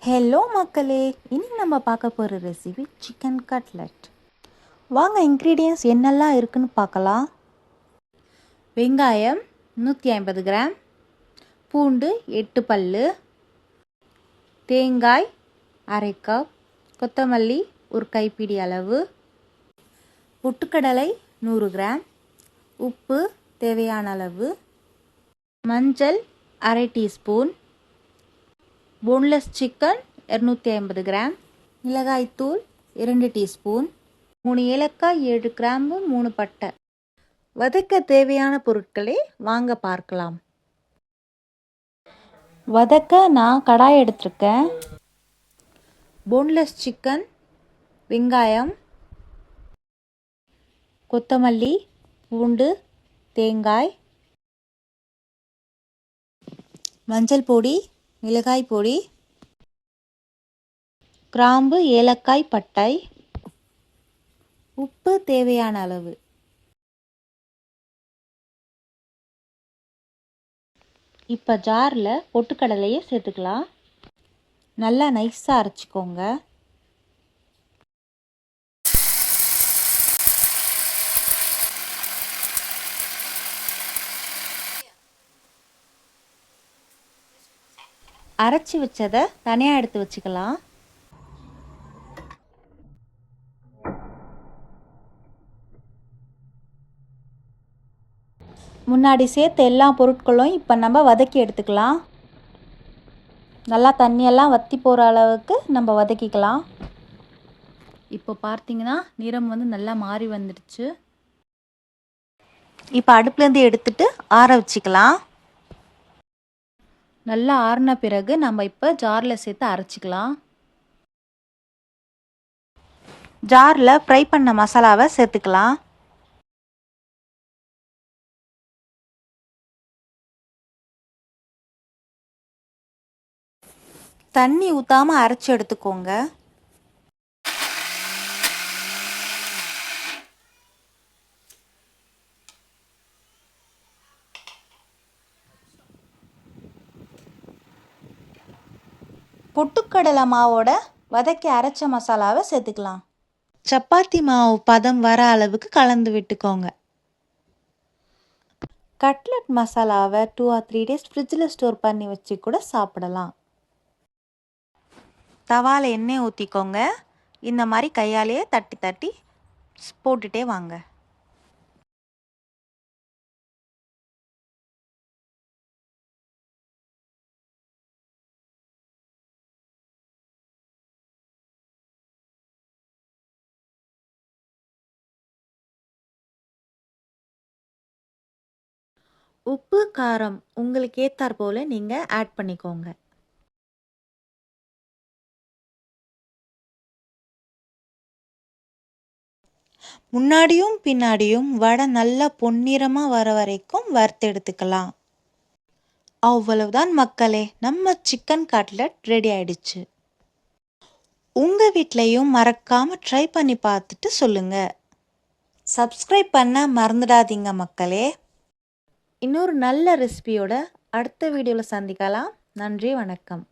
Hello மக்களே, இன்னைக்கு நம்ம பார்க்க போகிற ரெசிபி சிக்கன் கட்லெட். வாங்க இன்க்ரீடியன்ட்ஸ் என்னெல்லாம் இருக்குன்னு பார்க்கலாம். வெங்காயம் 150 கிராம், பூண்டு 8 பல்லு, தேங்காய் அரை கப், கொத்தமல்லி ஒரு கைப்பிடி அளவு, பொட்டுக்கடலை 100 கிராம், உப்பு தேவையான அளவு, மஞ்சள் அரை டீஸ்பூன், போன்லெஸ் சிக்கன் 250 கிராம், மிளகாய்த்தூள் 2 டீஸ்பூன், 3 ஏலக்காய், 7 கிராம்பு, 3 பட்டை. வதக்க தேவையான பொருட்களை வாங்க பார்க்கலாம். வதக்க நான் கடாய் எடுத்திருக்கேன். போன்லெஸ் சிக்கன், வெங்காயம், கொத்தமல்லி, பூண்டு, தேங்காய், மஞ்சள் பொடி, மிளகாய் பொடி, கிராம்பு, ஏலக்காய், பட்டை, உப்பு தேவையான அளவு. இப்போ ஜாரில் பொட்டுக்கடலையை சேர்த்துக்கலாம். நல்லா நைஸாக அரைச்சிக்கோங்க. அரைச்சி வச்சதை தனியாக எடுத்து வச்சுக்கலாம். முன்னாடி சேர்த்த எல்லா பொருட்களும் இப்போ நம்ம வதக்கி எடுத்துக்கலாம். நல்லா தண்ணியெல்லாம் வற்றி போகிற அளவுக்கு நம்ம வதக்கிக்கலாம். இப்போ பார்த்தீங்கன்னா நிறம் நல்லா மாறி வந்துடுச்சு. இப்போ அடுப்புலேருந்து எடுத்துட்டு ஆற வச்சுக்கலாம். நல்லா ஆறின பிறகு நம்ம இப்போ ஜாரில் சேர்த்து அரைச்சிக்கலாம். ஜாரில் ஃப்ரை பண்ண மசாலாவை சேர்த்துக்கலாம். தண்ணி ஊற்றாமல் அரைச்சி எடுத்துக்கோங்க. பொட்டுக்கடலை மாவோட வதக்கி அரைச்ச மசாலாவை சேர்த்துக்கலாம். சப்பாத்தி மாவு பதம் வர அளவுக்கு கலந்து விட்டுக்கோங்க. கட்லெட் மசாலாவை 2 or 3 days ஃப்ரிட்ஜில் ஸ்டோர் பண்ணி வச்சு கூட சாப்பிடலாம். தவால எண்ணெய் ஊற்றிக்கோங்க. இந்த மாதிரி கையாலேயே தட்டி தட்டி போட்டுட்டே வாங்க. உப்பு காரம் உங்களுக்கு ஏற்றாற் போல் நீங்கள் ஆட் பண்ணிக்கோங்க. முன்னாடியும் பின்னாடியும் வடை நல்லா பொன்னிறமாக வர வரைக்கும் வறுத்தெடுத்துக்கலாம். அவ்வளவுதான் மக்களே, நம்ம சிக்கன் கட்லெட் ரெடி ஆயிடுச்சு. உங்கள் வீட்லேயும் மறக்காமல் ட்ரை பண்ணி பார்த்துட்டு சொல்லுங்கள். சப்ஸ்கிரைப் பண்ண மறந்துடாதீங்க மக்களே. இன்னொரு நல்ல ரெசிபியோட அடுத்த வீடியோவில் சந்திக்கலாம். நன்றி, வணக்கம்.